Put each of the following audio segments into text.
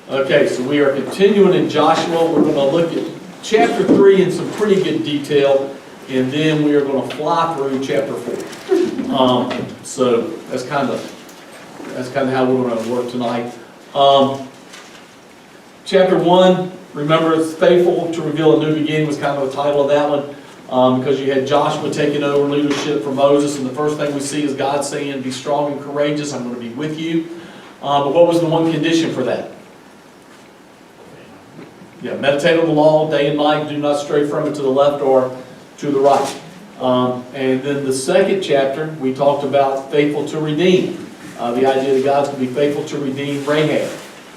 Okay, so we are continuing in Joshua. We're going to look at chapter 3 in some pretty good detail, and then we are going to fly through chapter 4. So that's kind of how we're going to work tonight. Chapter 1, remember, it's faithful to reveal a new beginning was kind of the title of that one, because you had Joshua taking over leadership from Moses, and the first thing we see is God saying, "Be strong and courageous. I'm going to be with you." But what was the one condition for that? Yeah, meditate on the law day and night. Do not stray from it to the left or to the right. And then the second chapter, we talked about faithful to redeem. The idea that God's going to be faithful to redeem Rahab.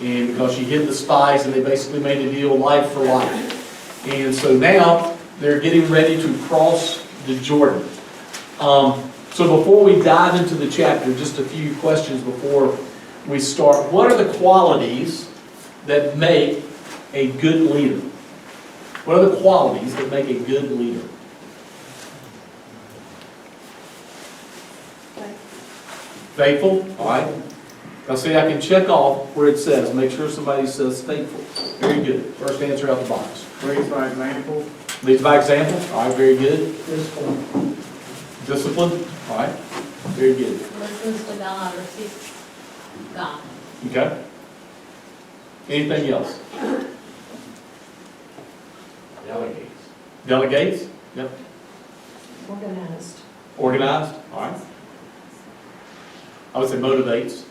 And because she hid the spies and they basically made a deal life for life. And so now they're getting ready to cross the Jordan. So before we dive into the chapter, just a few questions before we start. What are the qualities that make a good leader? What are the qualities that make a good leader? Faithful, all right. Now see, I can check off where it says, make sure somebody says faithful. Very good. First answer out the box. Leads by example. Leads by example, all right, very good. Discipline. Discipline, all right, very good. Listens to God or seeks God. Okay. Anything else? Delegates. Delegates, yep. Organized. Organized, all right. I would say motivates.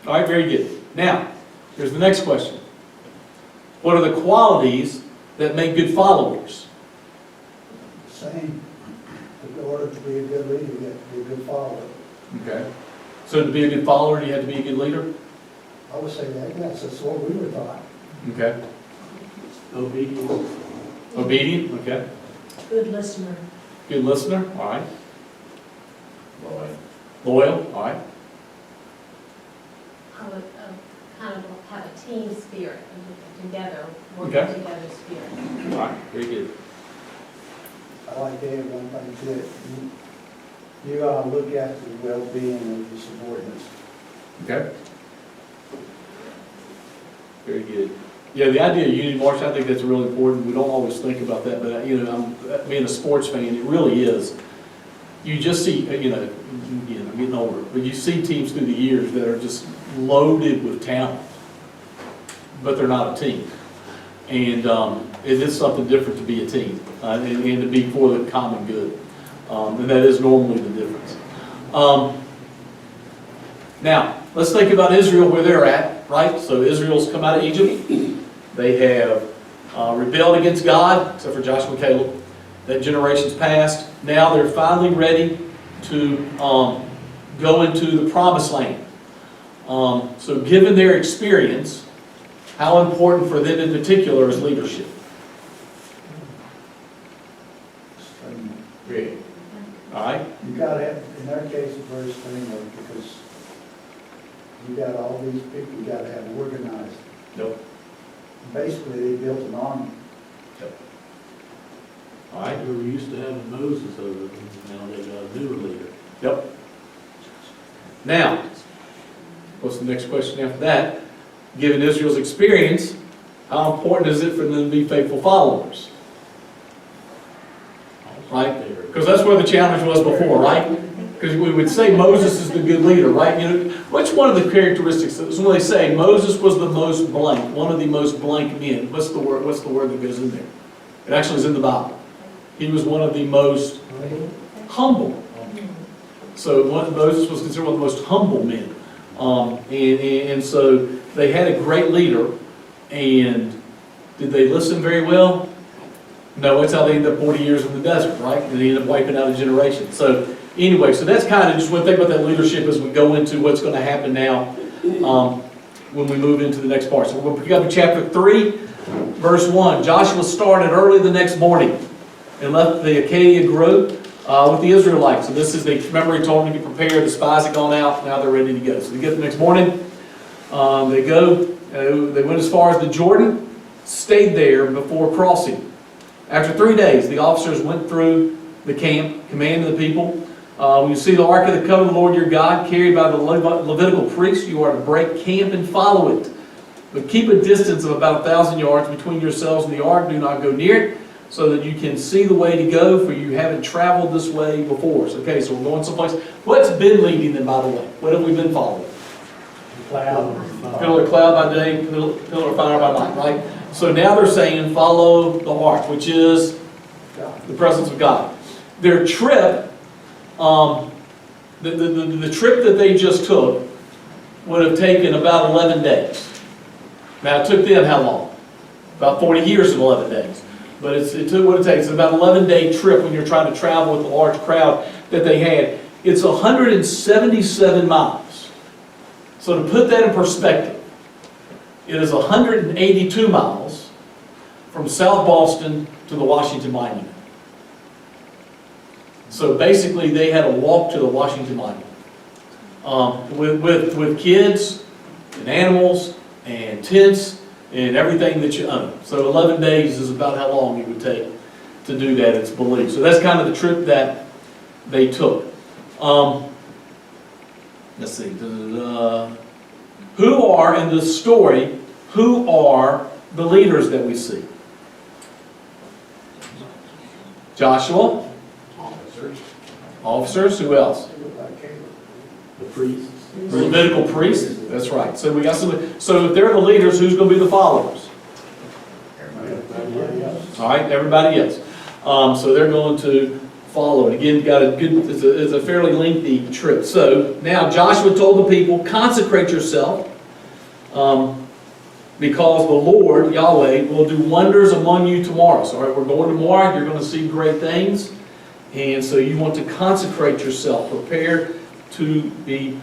All right, very good. Now, here's the next question. What are the qualities that make good followers? Same. In order to be a good leader, you have to be a good follower. Okay. So to be a good follower, do you have to be a good leader? I would say that, yes, that's what we were taught. Okay. Obedience. Obedient, okay. Good listener. Good listener, all right. Loyal. Loyal, all right. I would kind of have a team spirit, together, working Okay. together spirit. All right, very good. I like to add one thing to it. You gotta look at the well-being of your subordinates. Okay. Very good. Yeah, the idea of unity march, I think that's really important. We don't always think about that, but being a sports fan, it really is. You just see, again, I'm getting older, but you see teams through the years that are just loaded with talent, but they're not a team. And it is something different to be a team and to be for the common good. And that is normally the difference. Now, let's think about Israel, where they're at, right? So Israel's come out of Egypt. They have rebelled against God, except for Joshua and Caleb. That generation's passed. Now they're finally ready to go into the promised land. So given their experience, how important for them in particular is leadership? Extremely. All right? You gotta have, in their case, it's very streamlined because you got all these people you gotta have organized. Nope. Basically, they built an army. All right? We were used to having Moses over them, now they got a new leader. Yep. Now, what's the next question after that? Given Israel's experience, how important is it for them to be faithful followers? Right? Because that's where the challenge was before, right? Because we would say Moses is the good leader, right? Which one of the characteristics? So when they say Moses was the most blank, one of the most blank men, what's the word that goes in there? It actually is in the Bible. He was one of the most humble. So Moses was considered one of the most humble men. And so they had a great leader. And did they listen very well? No, that's how they ended up 40 years in the desert, right? And they ended up wiping out a generation. So anyway, so that's kind of just one thing about that leadership as we go into what's going to happen now when we move into the next part. So we'll pick up in chapter 3, verse 1. Joshua started early the next morning and left the Acacia Grove with the Israelites. So this is remember he told them to get prepared, the spies had gone out, now they're ready to go. So they get the next morning, they go, they went as far as the Jordan, stayed there before crossing. After 3 days, the officers went through the camp, commanding the people When you see the ark of the covenant of the Lord your God carried by the Levitical priests, you are to break camp and follow it. But keep a distance of about 1,000 yards between yourselves and the ark. Do not go near it, so that you can see the way to go, for you haven't traveled this way before. So, okay, so we're going someplace. What's been leading them, by the way? What have we been following? Cloud. Pillar of cloud by day, pillar of fire by night, right? So now they're saying follow the ark, which is the presence of God. Their trip, the trip that they just took would have taken about 11 days. Now it took them how long? About 40 years and 11 days. But it took what it takes. It's about an 11-day trip when you're trying to travel with a large crowd that they had. It's 177 miles. So to put that in perspective, it is 182 miles from South Boston to the Washington Monument. So basically they had to walk to the Washington Monument. With kids and animals and tents and everything that you own. So 11 days is about how long it would take to do that, it's believed. So that's kind of the trip that they took. Let's see. Who are, in this story, who are the leaders that we see? Joshua. Officers. Who else? The priests. The Levitical priests. That's right. So we got some. So if they're the leaders, who's going to be the followers? All right, everybody else. So they're going to follow it. Again, got a good. It's a fairly lengthy trip. So now Joshua told the people, consecrate yourself, because the Lord Yahweh will do wonders among you tomorrow. So all right, we're going tomorrow. You're going to see great things, and so you want to consecrate yourself, prepare to be.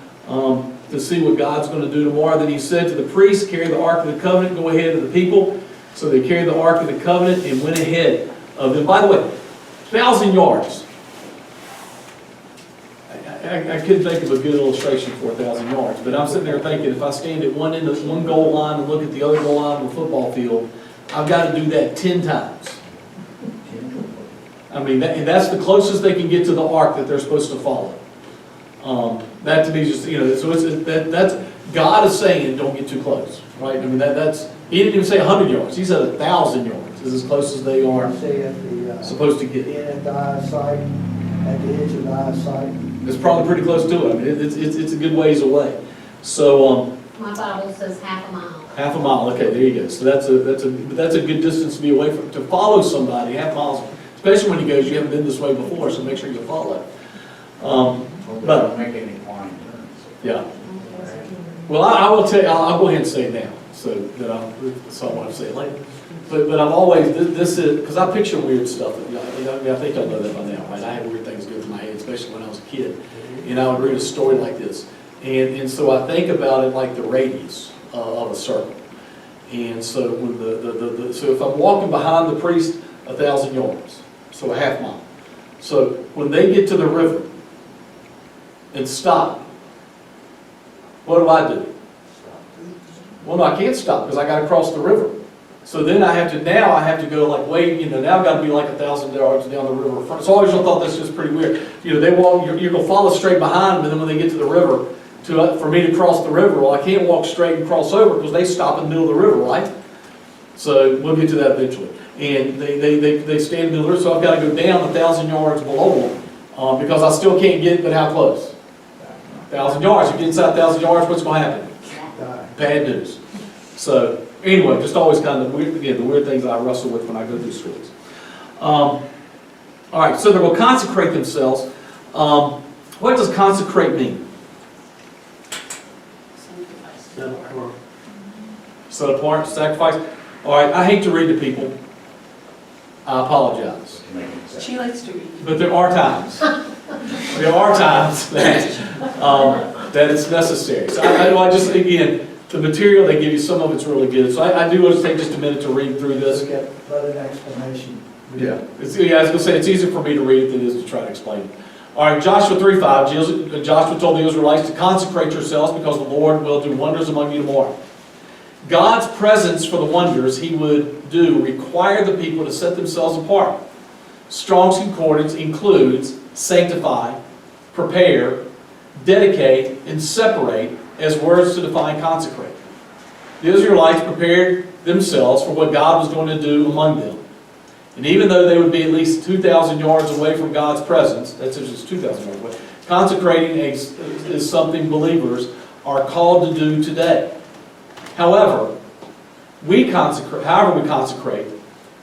To see what God's going to do tomorrow. Then he said to the priests, carry the Ark of the Covenant, go ahead of the people. So they carried the Ark of the Covenant and went ahead of them. By the way, 1,000 yards. I couldn't think of a good illustration for 1,000 yards, but I'm sitting there thinking, if I stand at one end of one goal line and look at the other goal line of the football field, I've got to do that 10 times. I mean, that's the closest they can get to the ark that they're supposed to follow. That to me just, so that's God is saying don't get too close, right? I mean he didn't even say 100 yards. He said 1,000 yards is as close as they are supposed to get. At the eyesight, at the edge of the eyesight. It's probably pretty close to it. I mean it's a good ways away. So My Bible says half a mile. half a mile. Okay, there you go. So that's a good distance to be away from, to follow somebody. Half miles, especially when he goes, you haven't been this way before, so make sure you follow. But make any fine turns. yeah. Well, I will tell you, I'll go ahead and say it now, so that I want to say it later. But I've always, this is, because I picture weird stuff. I think I know that by now, right? I had weird things go through my head, especially when I was a kid. And I would read a story like this. And so I think about it like the radius of a circle. And so when so if I'm walking behind the priest 1,000 yards, so a half mile. So when they get to the river and stop, what do? Well, no, I can't stop because I got to cross the river. So then I have to go like way, now I've got to be like 1,000 yards down the river. So I always thought this was pretty weird. They walk, you're going to follow straight behind them, and then when they get to the river, for me to cross the river, well, I can't walk straight and cross over because they stop in the middle of the river, right? So we'll get to that eventually. And they stand in the middle of the river, so I've got to go down 1,000 yards below them because I still can't get, but how close? 1,000 yards. If you get inside 1,000 yards, what's going to happen? Bad news. So anyway, just always kind of weird, again, the weird things I wrestle with when I go through stories. All right, so they're going to consecrate themselves. What does consecrate mean? Set apart, sacrifice. All right, I hate to read to people. I apologize. She likes to read. But there are times. There are times that it's necessary. So I just, again, the material they give you, some of it's really good. So I do want to take just a minute to read through this. Let an explanation. Yeah, I was going to say, it's easier for me to read it than it is to try to explain it. All right, Joshua 3:5, Joshua told the Israelites to consecrate yourselves because the Lord will do wonders among you tomorrow. God's presence for the wonders he would do required the people to set themselves apart. Strong's Concordance includes sanctify prepare, dedicate, and separate as words to define consecrate. The Israelites prepared themselves for what God was going to do among them. And even though they would be at least 2,000 yards away from God's presence, that's just 2,000 yards away, consecrating is something believers are called to do today. However, however we consecrate,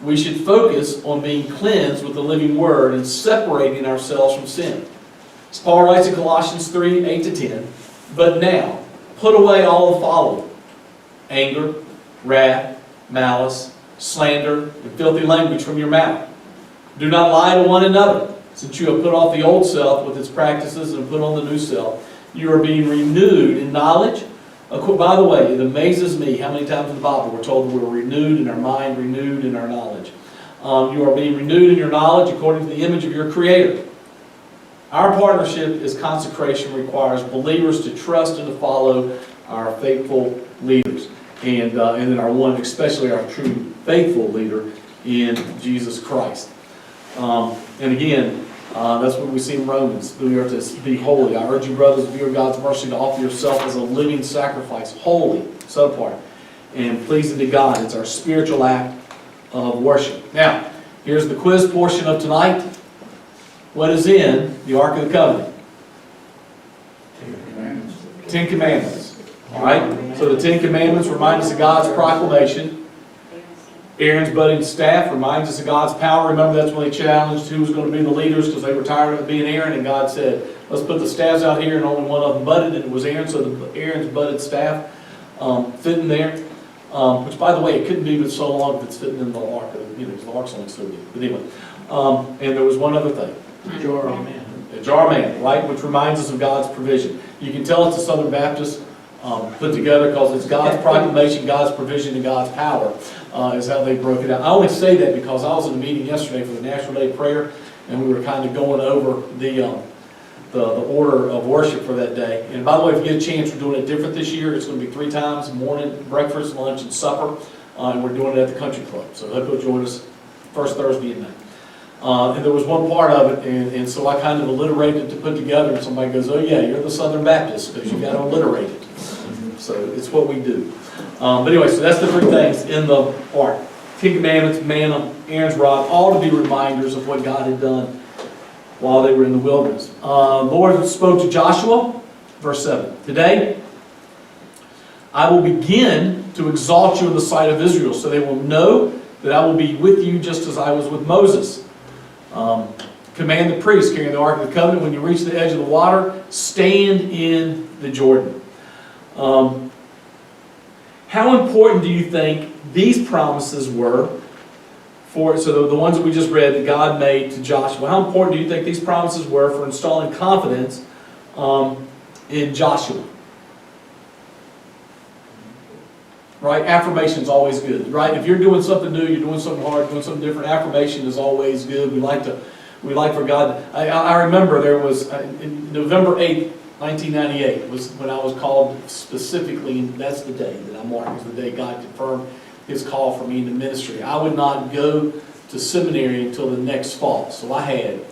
we should focus on being cleansed with the living Word and separating ourselves from sin. As Paul writes in Colossians 3, 8-10, "But now, put away all the following: anger, wrath, malice, slander, and filthy language from your mouth. Do not lie to one another, since you have put off the old self with its practices and put on the new self. You are being renewed in knowledge." By the way, it amazes me how many times in the Bible we're told we're renewed in our mind, renewed in our knowledge. You are being renewed in your knowledge according to the image of your Creator. Our partnership as consecration requires believers to trust and to follow our faithful leaders. And then our one, especially our true faithful leader in Jesus Christ. And again, that's what we see in Romans. We are to be holy. I urge you, brothers, if you are God's mercy, to offer yourself as a living sacrifice, holy, set apart, and pleasing to God. It's our spiritual act of worship. Now, here's the quiz portion of tonight. What is in the Ark of the Covenant? 10 Commandments. All right? So the 10 Commandments remind us of God's proclamation. Aaron's budding staff reminds us of God's power. Remember, that's when they challenged who was going to be the leaders because they were tired of being Aaron, and God said, let's put the staffs out here, and only one of them budded, and it was Aaron, so Aaron's budded staff fit in there. Which, by the way, it couldn't be but so long if it's fitting in the ark. The ark's only so big. But anyway, and there was one other thing. Jar of manna. A jar of manna, right, which reminds us of God's provision. You can tell it's a Southern Baptist put together because it's God's proclamation, God's provision, and God's power is how they broke it out. I only say that because I was in a meeting yesterday for the National Day of Prayer, and we were kind of going over the order of worship for that day. And by the way, if you get a chance, we're doing it different this year. It's going to be 3 times: morning, breakfast, lunch, and supper. And we're doing it at the Country Club. So I hope you'll join us first Thursday at night. And there was one part of it, and so I kind of alliterated it to put together, and somebody goes, oh yeah, you're the Southern Baptist because you got to alliterate it. So it's what we do. But anyway, so that's the 3 things in the ark. 10 Commandments, manna, Aaron's rod, all to be reminders of what God had done while they were in the wilderness. Lord spoke to Joshua, verse 7. Today, I will begin to exalt you in the sight of Israel, so they will know that I will be with you just as I was with Moses. Command the priests carrying the Ark of the Covenant, when you reach the edge of the water, stand in the Jordan. How important do you think these promises were so the ones that we just read that God made to Joshua, how important do you think these promises were for installing confidence in Joshua? Right? Affirmation is always good, right? If you're doing something new, you're doing something hard, doing something different, affirmation is always good. We like for God. I remember there was, in November 8th, 1998 was when I was called specifically, and that's the day that I mark as the day God confirmed His call for me into ministry. I would not go to seminary until the next fall, so I had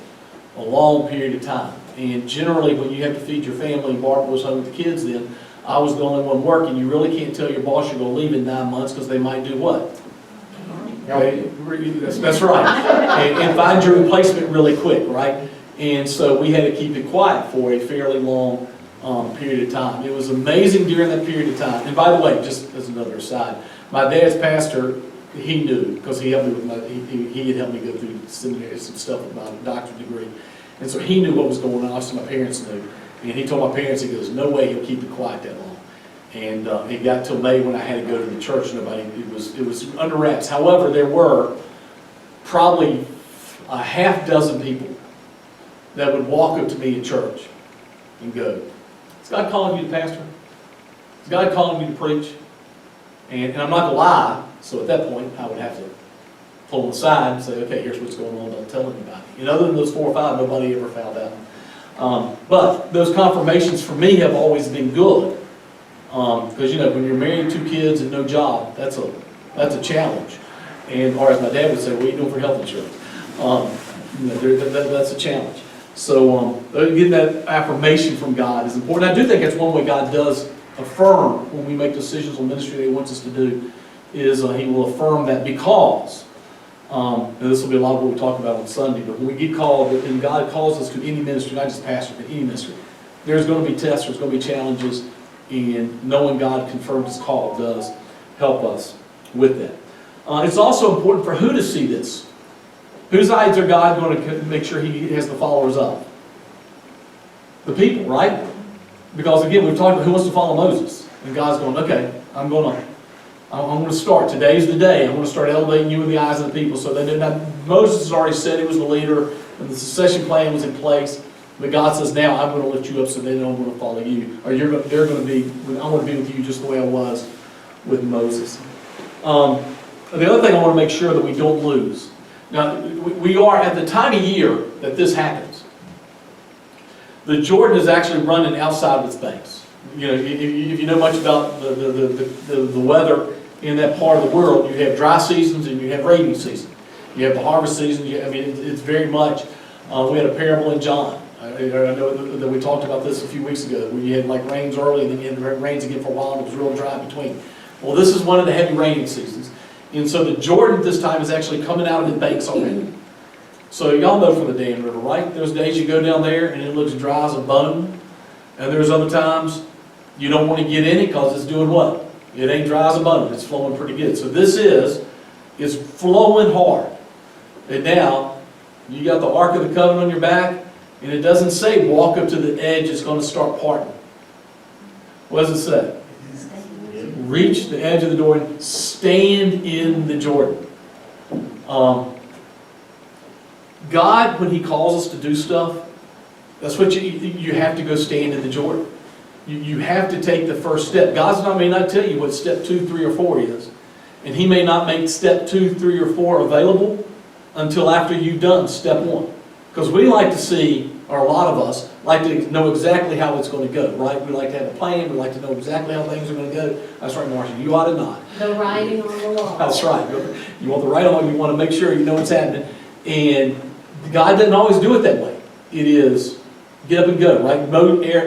a long period of time. And generally, when you have to feed your family, and Barbara was home with the kids then, I was the only one working. You really can't tell your boss you're going to leave in 9 months because they might do what? That's right. And find your replacement really quick, right? And so we had to keep it quiet for a fairly long period of time. It was amazing during that period of time. And by the way, just as another aside, my dad's pastor, he knew because he helped me with he had helped me go through seminary, some stuff with my doctorate degree. And so he knew what was going on. Obviously my parents knew. And he told my parents, he goes, no way he'll keep it quiet that long. And it got till May when I had to go to the church. It was under wraps. However, there were probably a half dozen people that would walk up to me at church and go, is God calling you to pastor? Is God calling you to preach? And I'm not going to lie, so at that point I would have to pull them aside and say, okay, here's what's going on, don't tell anybody. And other than those 4 or 5, nobody ever found out. But those confirmations for me have always been good. Because when you're married, 2 kids, and no job, that's a challenge. And or as my dad would say, what are you doing for health insurance? That's a challenge. So getting that affirmation from God is important. I do think that's one way God does affirm when we make decisions on ministry that He wants us to do, is He will affirm that because, and this will be a lot of what we talk about on Sunday, but when we get called, and God calls us to any ministry, not just pastor, but any ministry, there's going to be tests, there's going to be challenges, and knowing God confirms His call does help us with that. It's also important for who to see this. Whose eyes are God going to make sure He has the followers of? The people, right? Because again, we've talked about who wants to follow Moses. And God's going, okay, I'm going to start. Today's the day. I'm going to start elevating you in the eyes of the people. So they did not, Moses has already said he was the leader, and the succession plan was in place. But God says, now I'm going to lift you up so they know I'm going to follow you. Or they're going to be, I'm going to be with you just the way I was with Moses. The other thing I want to make sure that we don't lose. Now, we are at the time of year that this happens. The Jordan is actually running outside of its banks. You know, if you know much about the weather in that part of the world, you have dry seasons and you have rainy season. You have the harvest season. It's very much. We had a parable in John. I know that we talked about this a few weeks ago, where you had like rains early and then you had rains again for a while, and it was real dry in between. Well, this is one of the heavy raining seasons. And so the Jordan this time is actually coming out of the banks already. So y'all know from the Dan River, right? There's days you go down there and it looks dry as a bone. And there's other times you don't want to get in it because it's doing what? It ain't dry as a bone. It's flowing pretty good. So this is flowing hard. And now, you got the Ark of the Covenant on your back, and it doesn't say walk up to the edge, it's going to start parting. What does it say? Reach the edge of the Jordan, stand in the Jordan. God, when He calls us to do stuff, that's what you have to go stand in the Jordan. You have to take the first step. God may not tell you what step 2, 3, or 4 is. And He may not make step 2, 3, or 4 available until after you've done step 1. Because we like to see, or a lot of us, like to know exactly how it's going to go, right? We like to have a plan. We like to know exactly how things are going to go. That's right, Marcia. You ought to not. The writing on the wall. That's right. You want the right on. You want to make sure you know what's happening. And God doesn't always do it that way. It is get up and go, right?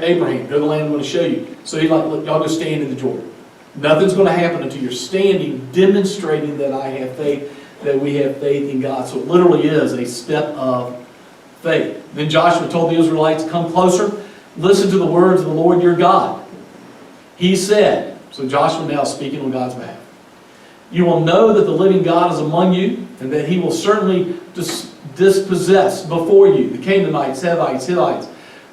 Abraham, go to the land I'm going to show you. So He's like, look, y'all go stand in the Jordan. Nothing's going to happen until you're standing, demonstrating that I have faith, that we have faith in God. So it literally is a step of faith. Then Joshua told the Israelites, come closer, listen to the words of the Lord your God. He said, so Joshua now is speaking on God's behalf, you will know that the living God is among you, and that He will certainly dispossess before you the Canaanites, Hittites,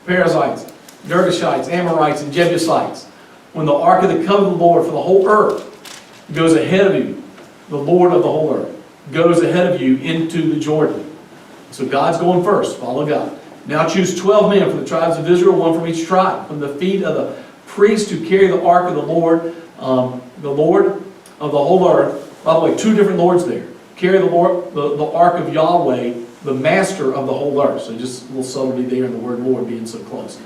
Perizzites, Girgashites, Amorites, and Jebusites. When the Ark of the Covenant of the Lord for the whole earth goes ahead of you, the Lord of the whole earth goes ahead of you into the Jordan. So God's going first. Follow God. Now choose 12 men from the tribes of Israel, one from each tribe, from the feet of the priests who carry the Ark of the Lord of the whole earth. By the way, 2 different Lords there. Carry the Ark of Yahweh, the master of the whole earth. So just a little subtlety there in the word Lord being so close.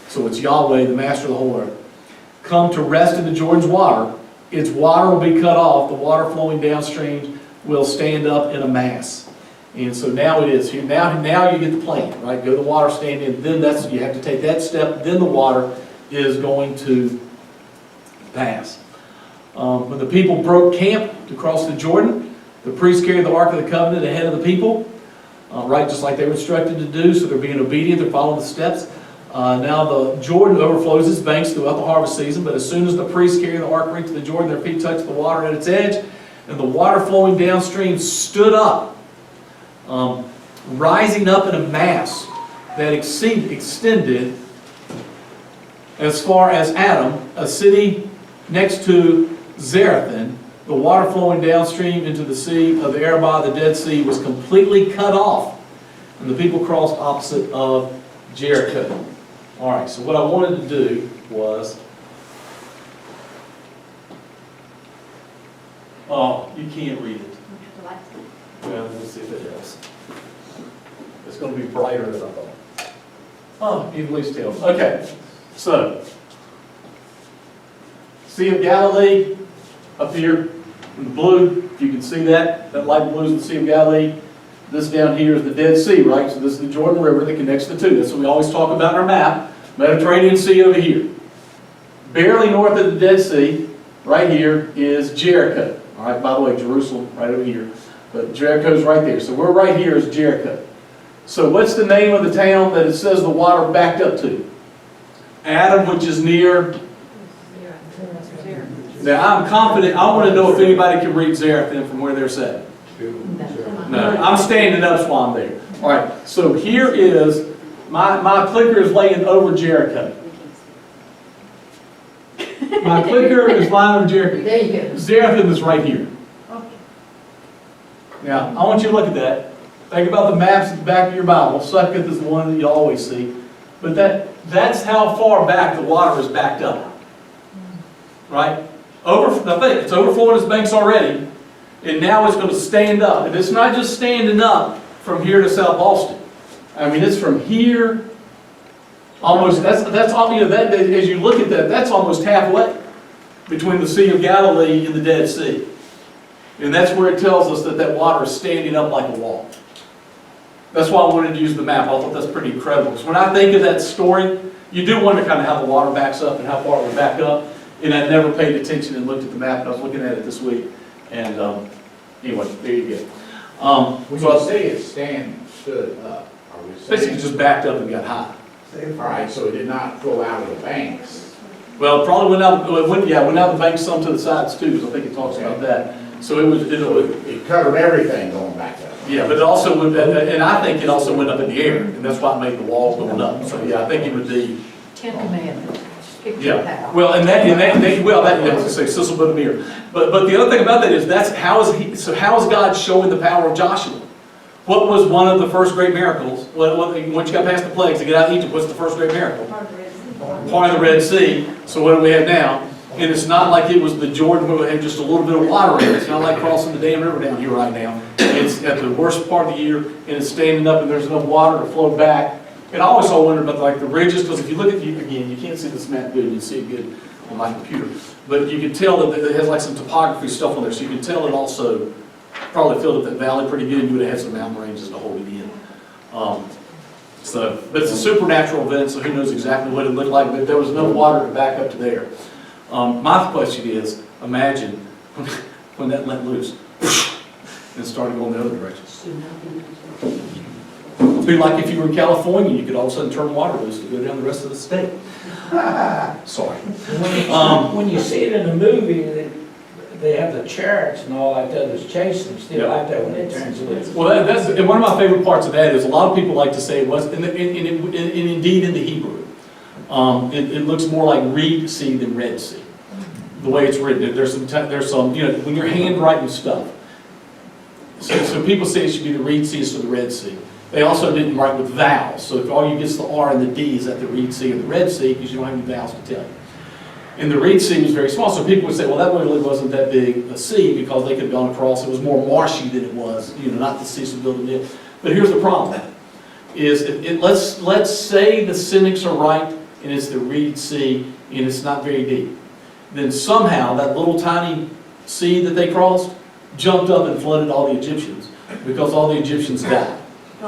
So it's Yahweh, the master of the whole earth. Come to rest in the Jordan's water. Its water will be cut off. The water flowing downstream will stand up in a mass. And so now it is. Now you get the plan, right? Go to the water, stand in. Then you have to take that step. Then the water is going to pass. When the people broke camp to cross the Jordan, the priests carried the Ark of the Covenant ahead of the people, right, just like they were instructed to do. So they're being obedient. They're following the steps. Now the Jordan overflows its banks throughout the harvest season, but as soon as the priests carry the ark reach the Jordan, their feet touch the water at its edge, and the water flowing downstream stood up, rising up in a mass that extended as far as Adam, a city next to Zarethan. The water flowing downstream into the sea of the Arabah, the Dead Sea, was completely cut off, and the people crossed opposite of Jericho. All right, so what I wanted to do was, oh, you can't read it. Well, let's see if it helps. It's going to be brighter than I thought. Oh, you can at least tell. Okay, so, Sea of Galilee up here in the blue, if you can see that light blue is the Sea of Galilee. This down here is the Dead Sea, right? So this is the Jordan River that connects the two. That's what we always talk about in our map. Mediterranean Sea over here. Barely north of the Dead Sea, right here, is Jericho. All right, by the way, Jerusalem right over here. But Jericho's right there. So we're right here is Jericho. So what's the name of the town that it says the water backed up to? Adam, which is near. Now, I'm confident, I want to know if anybody can read Zarethan from where they're set. No, I'm standing up while I'm there. All right, so here is, my clicker is laying over Jericho. My clicker is lying over Jericho. There you go. Zarethan is right here. Now, I want you to look at that. Think about the maps at the back of your Bible. Sukkot is the one that you always see. But that's how far back the water is backed up. Right? I think it's overflowing its banks already. And now it's going to stand up. And it's not just standing up from here to South Boston. I mean, it's from here almost, that's all, you know, that, as you look at that, that's almost halfway between the Sea of Galilee and the Dead Sea. And that's where it tells us that that water is standing up like a wall. That's why I wanted to use the map. I thought that's pretty incredible. Because when I think of that story, you do wonder kind of how the water backs up and how far it would back up. And I never paid attention and looked at the map, and I was looking at it this week. And anyway, there you go. When So you say it stood up, are we basically saying? just backed up and got high. All right, so it did not flow out of the banks. Well, it probably went out, went out the bank some to the sides too, because I think it talks about that. So it was, It covered everything going back up. yeah, but it also would, and I think it also went up in the air, and that's why it made the walls going up. So yeah, I think it would be, Ten Commandments. yeah. Well, that's say Sissel but Amir. But the other thing about that is how is God showing the power of Joshua? What was one of the first great miracles? Once you got past the plagues to get out of Egypt, what's the first great miracle? Part of the Red Sea. So what do we have now? And it's not like it was the Jordan where we had just a little bit of water in it. It's not like crossing the damn river down here right now. It's at the worst part of the year, and it's standing up, and there's enough water to flow back. And I always wondered about like the ridges, because if you look at again, you can't see this map good. You can see it good on my computer, but you can tell that it has like some topography stuff on there, so you can tell it also probably filled up that valley pretty good. You would have had some mountain ranges to hold it in. But it's a supernatural event, so who knows exactly what it looked like, but there was no water to back up to there. My question is, imagine when that let loose and started going the other direction. It'd be like if you were in California, you could all of a sudden turn water loose to go down the rest of the state. Sorry. When you see it in a movie, they have the chariots and all like that, that's chasing them, still like that when it turns loose. Well, that's and one of my favorite parts of that is a lot of people like to say it was, and indeed in the Hebrew, it looks more like Reed Sea than Red Sea. The way it's written, there's some, you know, when you're handwriting stuff. So people say it should be the Reed Sea instead of the Red Sea. They also didn't write with vowels, so if all you get is the R and the D is at the Reed Sea or the Red Sea, because you don't have any vowels to tell you. And the Reed Sea was very small, so people would say, well, that really wasn't that big a sea because they could have gone across. It was more marshy than it was, you know, not the sea so building it. But here's the problem: is let's say the cynics are right and it's the Reed Sea and it's not very deep. Then somehow that little tiny sea that they crossed jumped up and flooded all the Egyptians because all the Egyptians died.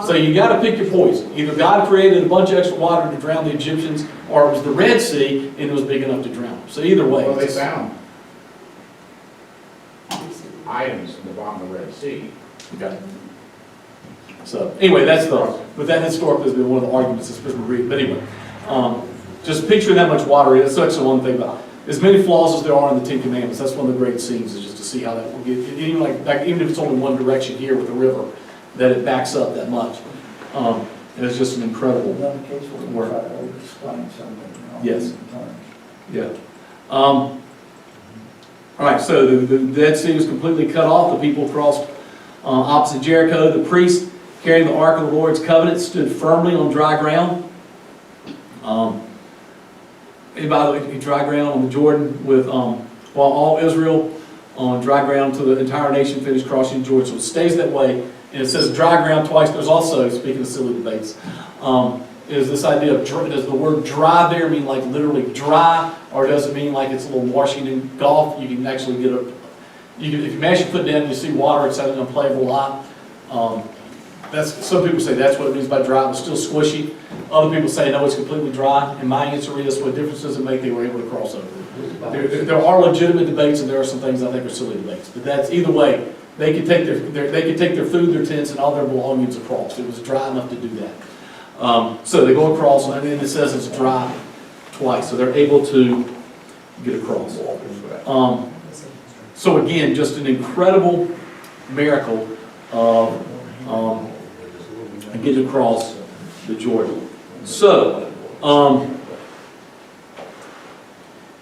So you got to pick your poison. Either God created a bunch of extra water to drown the Egyptians, or it was the Red Sea and it was big enough to drown them. So either way. Well, they found items in the bottom of the Red Sea. Okay. So anyway, but that historically has been one of the arguments that's been read. But anyway, just picturing that much water, that's actually one thing about it. As many flaws as there are in the Ten Commandments, that's one of the great scenes, is just to see how that will get, even if it's only one direction here with the river, that it backs up that much. It's just an incredible Another case where work. we try to over-explain something. Yes. Yeah. All right, so the Dead Sea was completely cut off. The people crossed opposite Jericho. The priest carrying the Ark of the Lord's Covenant stood firmly on dry ground. And by the way, dry ground on the Jordan with while all Israel on dry ground to the entire nation finished crossing Jordan. So it stays that way. And it says dry ground twice. There's also, speaking of silly debates, is this idea of, does the word dry there mean like literally dry, or does it mean like it's a little washing in golf? You can actually get if you mash your foot down and you see water, it's going to play a lot. That's, some people say that's what it means by dry, it was still squishy. Other people say, no, it's completely dry. And my answer is, what difference does it make? They were able to cross over. There are legitimate debates, and there are some things I think are silly debates. But that's, either way, they could take they could take their food, their tents, and all their belongings across. It was dry enough to do that. So they go across, and then it says it's dry twice, so they're able to get across. So again, just an incredible miracle of getting across the Jordan. So,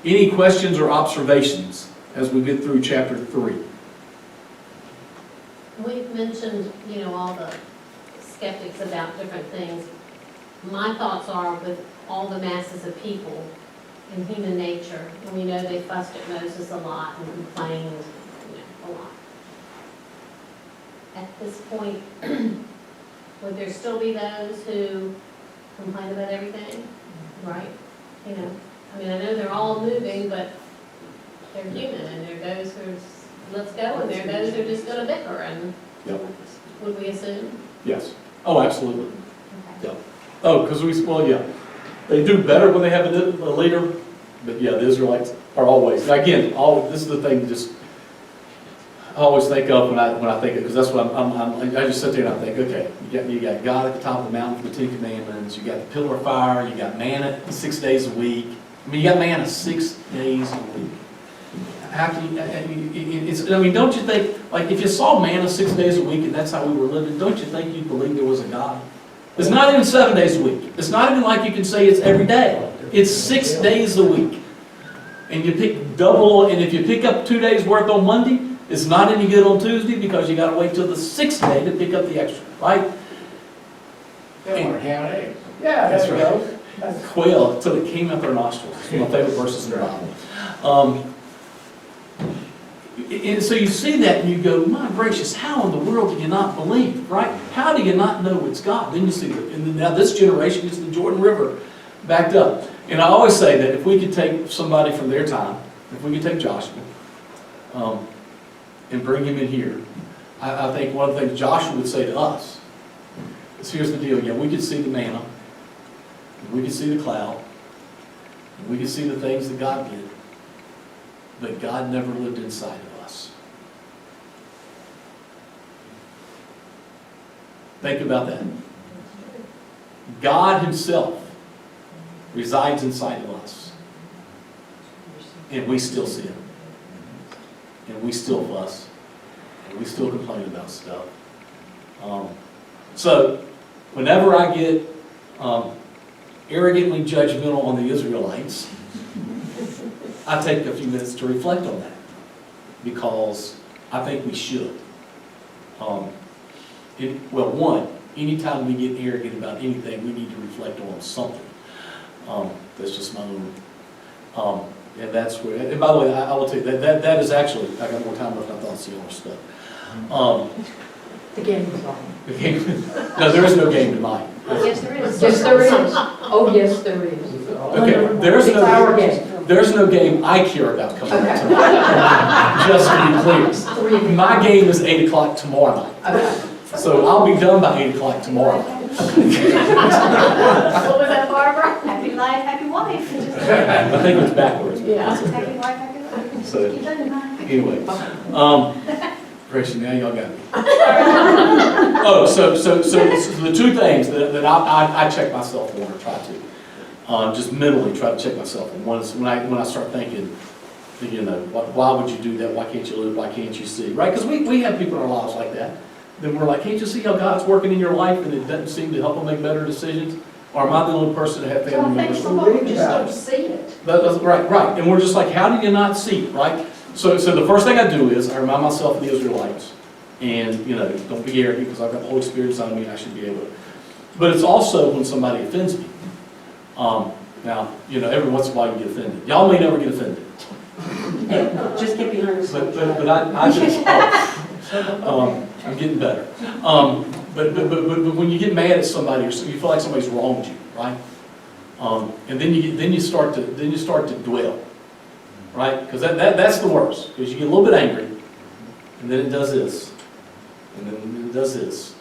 any questions or observations as we get through chapter 3? We've mentioned, all the skeptics about different things. My thoughts are with all the masses of people in human nature, and we know they fussed at Moses a lot and complained, a lot. At this point, would there still be those who complain about everything, right? I know they're all moving, but they're human, and there are those who are, let's go, and there are those who are just gonna bicker, and Yep. would we assume? Yes. Oh, absolutely. Okay. Oh, because they do better when they have a leader, but yeah, the Israelites are always, now again, this is the thing I always think of when I think of, because that's what I just sit there and I think, okay, you got God at the top of the mountain for the 10 Commandments, you got the pillar of fire, you got manna 6 days a week. I mean, you got manna 6 days a week. How can you, don't you think, like, if you saw manna 6 days a week and that's how we were living, don't you think you'd believe there was a God? It's not even 7 days a week. It's not even like you can say it's every day. It's 6 days a week. And you pick double, and if you pick up 2 days worth on Monday, it's not any good on Tuesday because you got to wait till the 6th day to pick up the extra, right? They want to have eggs. Yeah, That's there you right. go. Quail until it came out their nostrils. It's one of my favorite verses in the Bible. And so you see that and you go, my gracious, how in the world do you not believe, right? How do you not know it's God? Then you see, and now this generation is the Jordan River backed up. And I always say that if we could take somebody from their time, if we could take Joshua and bring him in here, I think one of the things Joshua would say to us is, here's the deal, we could see the manna, we could see the cloud, we could see the things that God did, but God never lived inside of us. Think about that. God Himself resides inside of us, and we still sin, and we still fuss, and we still complain about stuff. So, whenever I get arrogantly judgmental on the Israelites, I take a few minutes to reflect on that, because I think we should. Anytime we get arrogant about anything, we need to reflect on something. That's just my own. And that's where, and by the way, I will tell you, that is actually, I got more time left, I thought I'd see all this stuff. The game is on. No, there is no game in mine. Yes, there is. Yes, there is. Oh, yes, there is. Okay, It's our game. there's no game I care about coming Okay. up tonight. Just to be clear. 3 o'clock. My game is 8 o'clock tomorrow night. Okay. So I'll be done by 8 o'clock tomorrow night. What was that, Barbara? Happy life, happy wife. I think it's backwards. Yeah. Happy wife, happy life. So, Keep that in mind. anyway. Gracie, now y'all got me. Oh, so the two things that I check myself on, or try to, just mentally try to check myself on. One is when I start thinking, why would you do that? Why can't you live? Why can't you see? Right? Because we have people in our lives like that. Then we're like, can't you see how God's working in your life and it doesn't seem to help them make better decisions? Or am I the only person that have family members? Some of them just don't see it. That's right. And we're just like, how do you not see it, right? So the first thing I do is I remind myself of the Israelites. And, don't be arrogant because I've got the Holy Spirit inside of me and I should be able to. But it's also when somebody offends me. Now, every once in a while you get offended. Y'all may never get offended. Just get behind us. But I just, I'm getting better. But when you get mad at somebody or so, you feel like somebody's wronged you, right? And then you start to dwell, right? Because that's the worst. Because you get a little bit angry, and then it does this, and then it does this,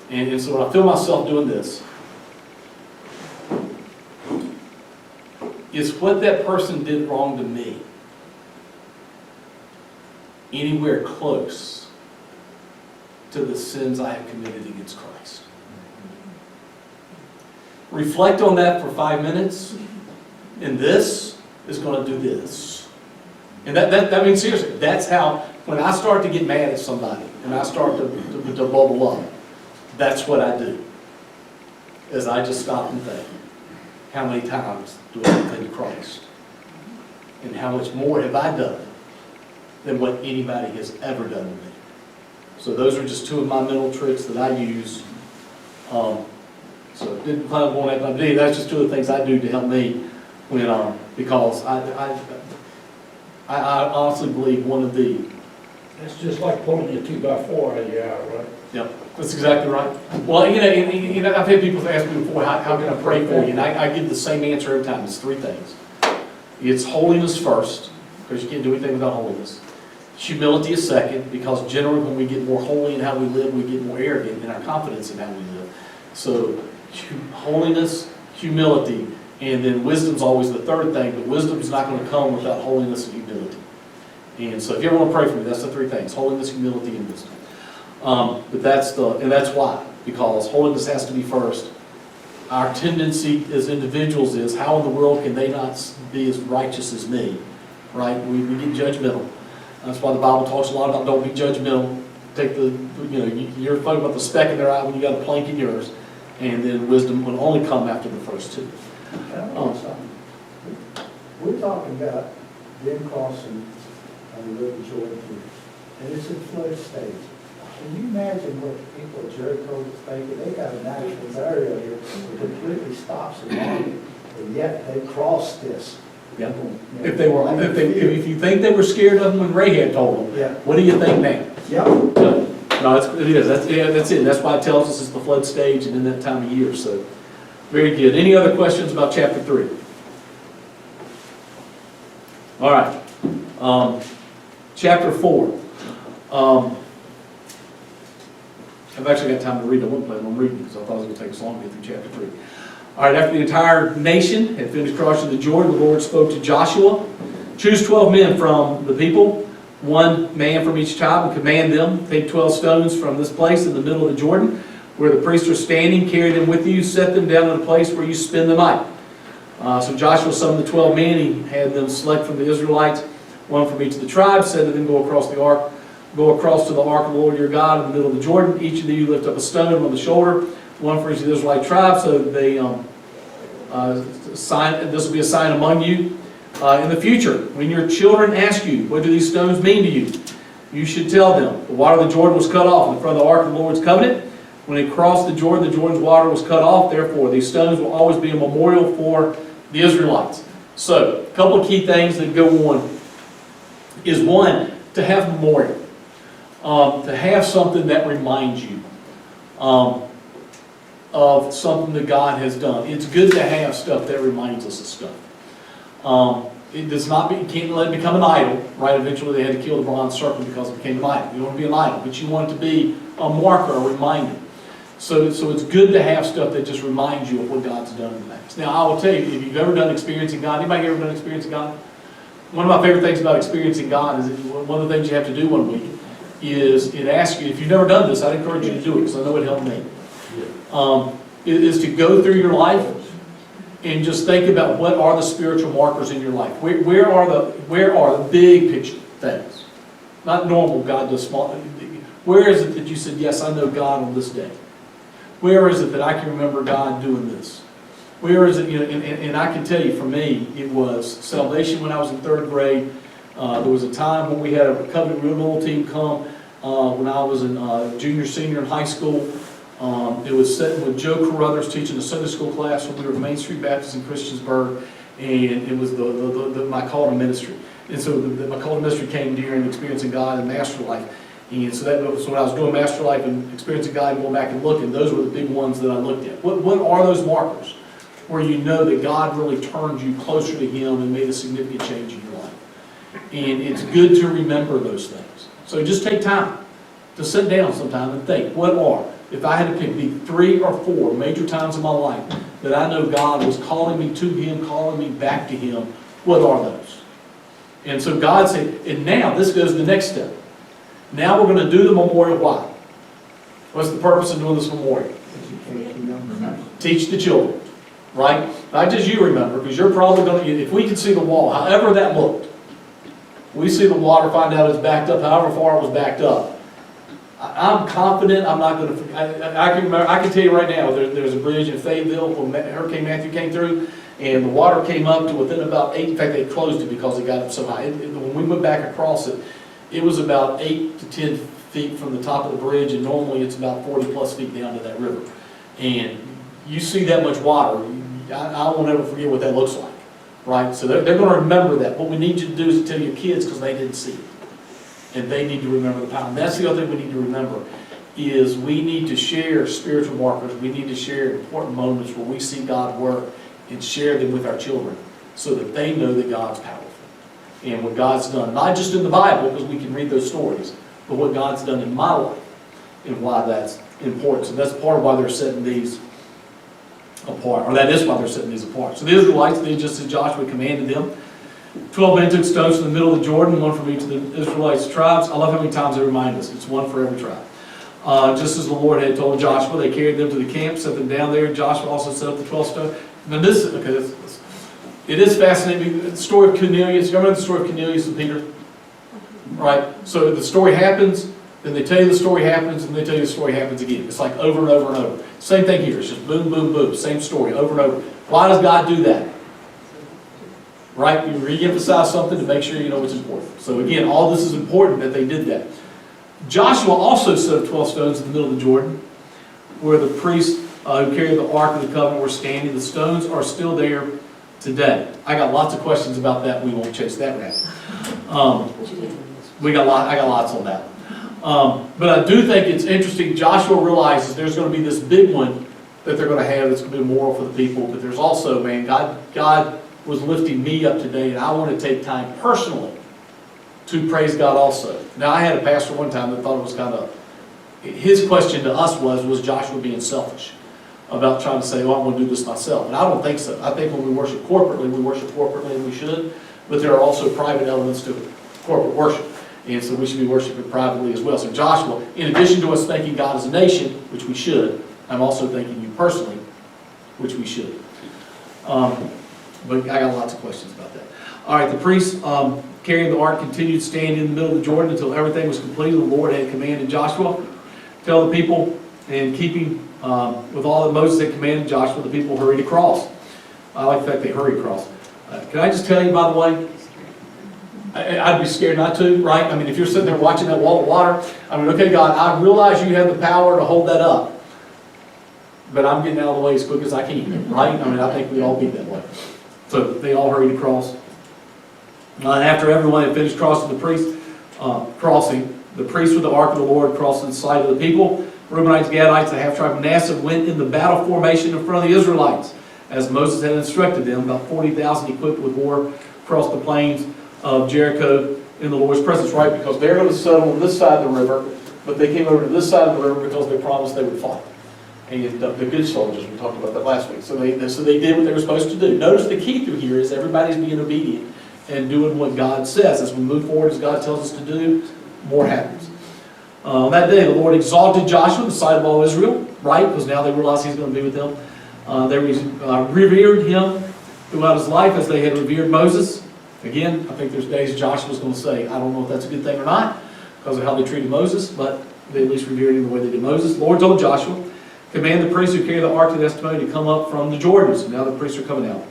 And so when I feel myself doing this, is what that person did wrong to me anywhere close to the sins I have committed against Christ? Reflect on that for 5 minutes, and this is going to do this. And that means seriously, that's how, when I start to get mad at somebody, and I start to bubble up, that's what I do. Is I just stop and think, how many times do I offend Christ? And how much more have I done than what anybody has ever done to me? So those are just 2 of my mental tricks that I use. So didn't plan on going that day. That's just 2 of the things I do to help me when because I honestly believe one of the It's just like pulling your 2x4 out of your eye, right? Yep, that's exactly right. Well, I've had people ask me before, how can I pray for you? And I give the same answer every time. It's 3 things. It's holiness first, because you can't do anything without holiness. Humility is second, because generally when we get more holy in how we live, we get more arrogant in our confidence in how we live. So holiness, humility, and then wisdom's always the third thing, but wisdom's not going to come without holiness and humility. And so if you ever want to pray for me, that's the 3 things: holiness, humility, and wisdom. But that's why, because holiness has to be first. Our tendency as individuals is, how in the world can they not be as righteous as me? Right? We get judgmental. That's why the Bible talks a lot about don't be judgmental. Take you're talking about the speck in their eye when you got a plank in yours, and then wisdom will only come after the first 2. We're talking about them crossing on the River Jordan, and it's in flood stage. Can you imagine what people at Jericho is thinking? They got a natural barrier here that completely stops them on, and yet they crossed this. Yeah. If you think they were scared of them when Rahab told them, Yeah. what do you think now? Yep. No, it is. That's it. That's why it tells us it's the flood stage and in that time of year. So, very good. Any other questions about chapter 3? All right. Chapter 4. I've actually got time to read. I wasn't planning on reading because I thought it was going to take us long to get through chapter 3. All right, after the entire nation had finished crossing the Jordan, the Lord spoke to Joshua. Choose 12 men from the people, 1 man from each tribe, and command them, take 12 stones from this place in the middle of the Jordan, where the priests are standing, carry them with you, set them down in the place where you spend the night. So Joshua summoned the 12 men. He had them select from the Israelites, 1 from each of the tribes, said to them, go across to the ark of the Lord your God in the middle of the Jordan. Each of you lift up a stone on the shoulder, 1 for each of the Israelite tribes, so that they this will be a sign among you in the future. When your children ask you, what do these stones mean to you? You should tell them, the water of the Jordan was cut off in front of the ark of the Lord's covenant. When they crossed the Jordan's water was cut off. Therefore, these stones will always be a memorial for the Israelites. So, a couple of key things that go on is 1, to have memorial. To have something that reminds you of something that God has done. It's good to have stuff that reminds us of stuff. It does not be, you can't let it become an idol, right? Eventually they had to kill the bronze serpent because it became an idol. You don't want to be an idol, but you want it to be a marker, a reminder. So it's good to have stuff that just reminds you of what God's done in the past. Now, I will tell you, if you've ever done Experiencing God, anybody ever done Experiencing God? One of my favorite things about Experiencing God is that one of the things you have to do one week is it asks you, if you've never done this, I'd encourage you to do it because I know it helped me. Is to go through your life and just think about what are the spiritual markers in your life. Where are the big picture things? Not normal, God does small. Where is it that you said, yes, I know God on this day? Where is it that I can remember God doing this? Where is it, and I can tell you, for me, it was salvation when I was in 3rd grade. There was a time when we had a covenant renewal team come when I was in junior, senior in high school. It was sitting with Joe Carruthers teaching a Sunday school class when we were at Main Street Baptist in Christiansburg, and it was my call to ministry. And so my call to ministry came during Experiencing God and Master Life. And so when I was doing Master Life and Experiencing God and going back and looking, those were the big ones that I looked at. What are those markers where you know that God really turned you closer to Him and made a significant change in your life? And it's good to remember those things. So just take time to sit down sometime and think, what are if I had to pick the 3 or 4 major times in my life that I know God was calling me to Him, calling me back to Him, what are those? And so God said, and now this goes to the next step. Now we're going to do the memorial. Why? What's the purpose of doing this memorial? Educate the young remember. Teach the children, right? Not just you remember, because you're probably going to, if we can see the wall, however that looked, we see the water, find out it's backed up, however far it was backed up. I'm confident I'm not going to, I can remember, I can tell you right now, there's a bridge in Fayetteville when Hurricane Matthew came through, and the water came up to within about 8, in fact they closed it because it got up so high. When we went back across it, it was about 8 to 10 feet from the top of the bridge, and normally it's about 40 plus feet down to that river. And you see that much water, I won't ever forget what that looks like, right? So they're going to remember that. What we need you to do is to tell your kids because they didn't see it. And they need to remember the power. And that's the other thing we need to remember is we need to share spiritual markers. We need to share important moments where we see God work and share them with our children so that they know that God's powerful and what God's done. Not just in the Bible, because we can read those stories, but what God's done in my life and why that's important. So that's part of why they're setting these apart, or that is why they're setting these apart. So the Israelites did just as Joshua commanded them. 12 men took stones from the middle of the Jordan, one from each of the Israelites' tribes. I love how many times they remind us. It's one for every tribe. Just as the Lord had told Joshua, they carried them to the camp, set them down there. Joshua also set up the 12 stones. Now this, okay, it is fascinating. The story of Cornelius. You remember the story of Cornelius and Peter? Right? So the story happens, then they tell you the story happens, and they tell you the story happens again. It's like over and over and over. Same thing here. It's just boom, boom, boom. Same story over and over. Why does God do that? Right? You re-emphasize something to make sure you know what's important. So again, all this is important that they did that. Joshua also set up 12 stones in the middle of the Jordan, where the priests who carried the Ark of the Covenant were standing. The stones are still there today. I got lots of questions about that. We won't chase that rabbit. I got lots on that. But I do think it's interesting. Joshua realizes there's going to be this big one that they're going to have that's going to be a memorial for the people. But there's also, man, God was lifting me up today, and I want to take time personally to praise God also. Now, I had a pastor one time that thought it was kind of, his question to us was Joshua being selfish about trying to say, well, I want to do this myself. And I don't think so. I think when we worship corporately and we should, but there are also private elements to corporate worship. And so we should be worshiping privately as well. So Joshua, in addition to us thanking God as a nation, which we should, I'm also thanking you personally, which we should. But I got lots of questions about that. All right, the priests carrying the ark continued standing in the middle of the Jordan until everything was completed. The Lord had commanded Joshua, tell the people, and keeping with all that Moses had commanded Joshua, the people hurried across. I like the fact they hurried across. Can I just tell you, by the way, I'd be scared not to, right? I mean, if you're sitting there watching that wall of water, I mean, okay, God, I realize you have the power to hold that up, but I'm getting out of the way as quick as I can, right? I mean, I think we'd all be that way. So they all hurried across. And after everyone had finished crossing, the priest with the ark of the Lord crossed in sight of the people. Reubenites, Gadites, the half-tribe of Manasseh went in the battle formation in front of the Israelites, as Moses had instructed them. About 40,000 equipped with war crossed the plains of Jericho in the Lord's presence, right? Because they're going to settle on this side of the river, but they came over to this side of the river because they promised they would fight. And the good soldiers, we talked about that last week. So they did what they were supposed to do. Notice the key through here is everybody's being obedient and doing what God says. As we move forward, as God tells us to do, more happens. That day, the Lord exalted Joshua in the sight of all Israel, right? Because now they realize He's going to be with them. They revered Him throughout His life as they had revered Moses. Again, I think there's days Joshua's going to say, I don't know if that's a good thing or not, because of how they treated Moses, but they at least revered Him the way they did Moses. The Lord told Joshua, command the priests who carry the ark of the testimony to come up from the Jordan. So now the priests are coming out.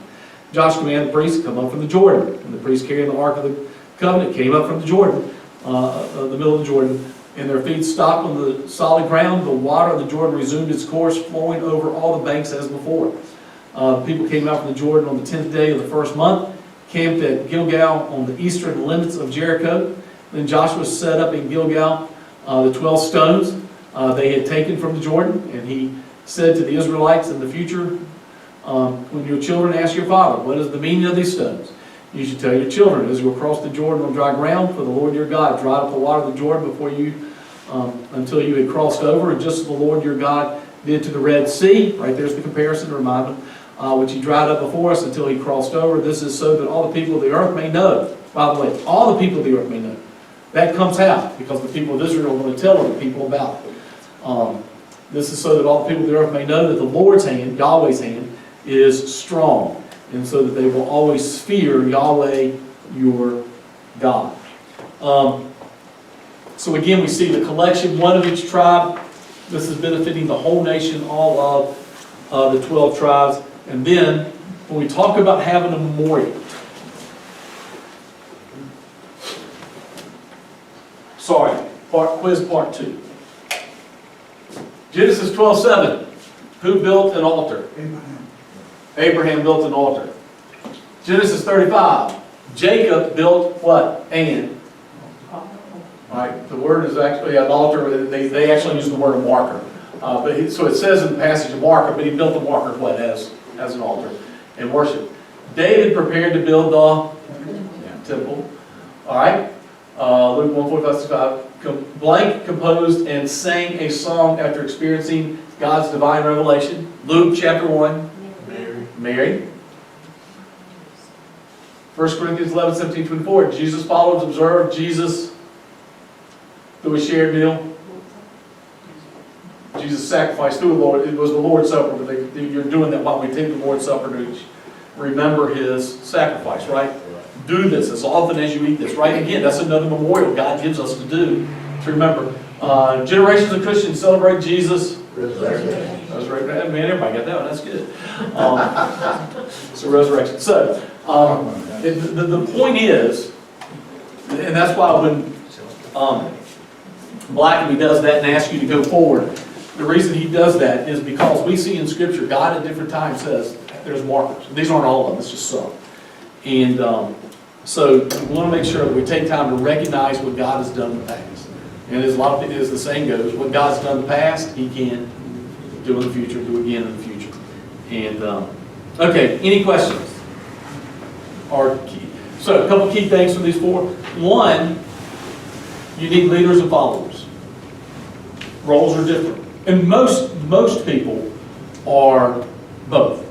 Joshua commanded the priests to come up from the Jordan. And the priests carrying the ark of the covenant came up from the Jordan, the middle of the Jordan. And their feet stopped on the solid ground. The water of the Jordan resumed its course, flowing over all the banks as before. People came out from the Jordan on the 10th day of the first month, camped at Gilgal on the eastern limits of Jericho. Then Joshua set up in Gilgal the 12 stones they had taken from the Jordan. And he said to the Israelites, in the future, when your children ask your father, what is the meaning of these stones? You should tell your children, as you across the Jordan on dry ground, for the Lord your God dried up the water of the Jordan before you until you had crossed over, and just as the Lord your God did to the Red Sea, right there's the comparison to remind them, which he dried up before us until he crossed over. This is so that all the people of the earth may know. By the way, all the people of the earth may know. That comes out because the people of Israel are going to tell other people about it. This is so that all the people of the earth may know that the Lord's hand, Yahweh's hand, is strong, and so that they will always fear Yahweh your God. So again, we see the collection, one of each tribe. This is benefiting the whole nation, all of the 12 tribes. And then, when we talk about having a memorial, quiz part 2. Genesis 12:7. Who built an altar? Abraham built an altar. Genesis 35. Jacob built what? Right, the word is actually an altar. They actually use the word a marker. So it says in the passage a marker, but he built the marker what? As an altar and worship. David prepared to build the temple. All right. Luke 1:45-65. Blank composed and sang a song after experiencing God's divine revelation. Luke chapter 1. Mary. 1 Corinthians 11:17-24. Jesus' followers observed Jesus through a shared meal. Jesus sacrificed through the Lord. It was the Lord's Supper, but you're doing that while we take the Lord's Supper to remember his sacrifice, right? Do this as often as you eat this, right? Again, that's another memorial God gives us to do, to remember. Generations of Christians celebrate Jesus' resurrection. Man, everybody got that one. That's good. So resurrection. So the point is, and that's why when Blackaby does that and asks you to go forward, the reason he does that is because we see in Scripture, God at different times says, there's markers. These aren't all of them, it's just some. And so we want to make sure that we take time to recognize what God has done in the past. And as a lot of as the saying goes, what God's done in the past, he can do in the future, do again in the future. And okay, any questions? So a couple key things from these 4. One, you need leaders and followers. Roles are different. And most people are both.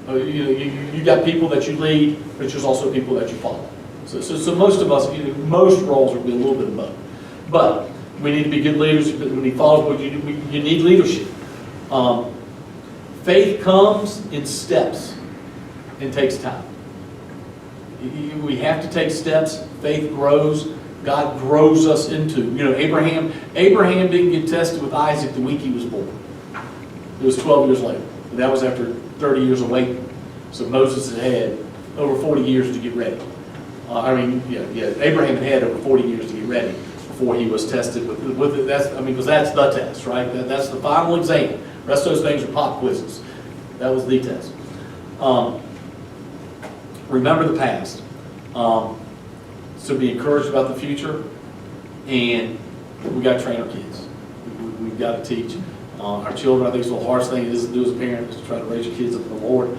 You got people that you lead, but there's also people that you follow. So most of us, most roles will be a little bit of both. But we need to be good leaders. We need followers. You need leadership. Faith comes in steps and takes time. We have to take steps. Faith grows. God grows us into. Abraham didn't get tested with Isaac the week he was born. It was 12 years later. And that was after 30 years of waiting. So Moses had over 40 years to get ready. Abraham had over 40 years to get ready before he was tested with it. Because that's the test, right? That's the final exam. The rest of those things are pop quizzes. That was the test. Remember the past. So be encouraged about the future, and we got to train our kids. We've got to teach our children. I think it's the hardest thing it is to do as a parent is to try to raise your kids up in the Lord.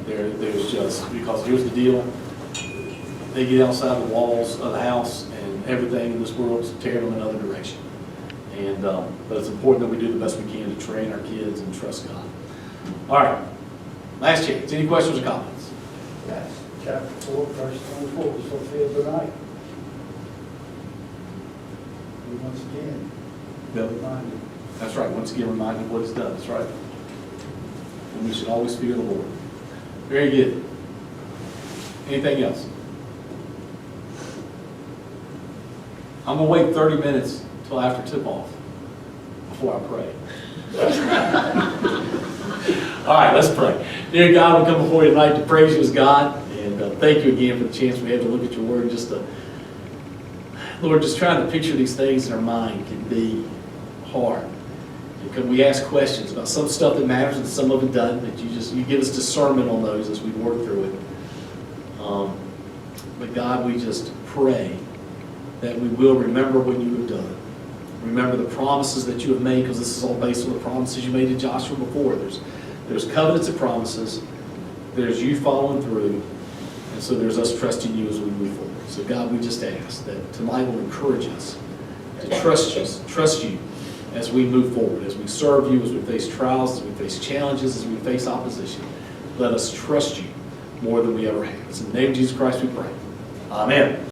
There's just, because here's the deal, they get outside the walls of the house and everything in this world is tearing them another direction. And but it's important that we do the best we can to train our kids and trust God. All right, last chance. Any questions or comments? Yes. Chapter 4, verse 24 was fulfilled tonight. We once again reminded. That's right. Once again, reminded what He's done. That's right. And we should always fear the Lord. Very good. Anything else? I'm going to wait 30 minutes until after tip-off before I pray. All right, let's pray. Dear God, we come before you tonight to praise you as God. And thank you again for the chance we have to look at your word. Lord, just trying to picture these things in our mind can be hard. Because we ask questions about some stuff that matters and some of it doesn't. But you give us discernment on those as we work through it. But God, we just pray that we will remember what you have done. Remember the promises that you have made, because this is all based on the promises you made to Joshua before. There's covenants and promises. There's you following through. And so there's us trusting you as we move forward. So God, we just ask that tonight will encourage us to trust you as we move forward, as we serve you, as we face trials, as we face challenges, as we face opposition. Let us trust you more than we ever have. It's in the name of Jesus Christ we pray. Amen.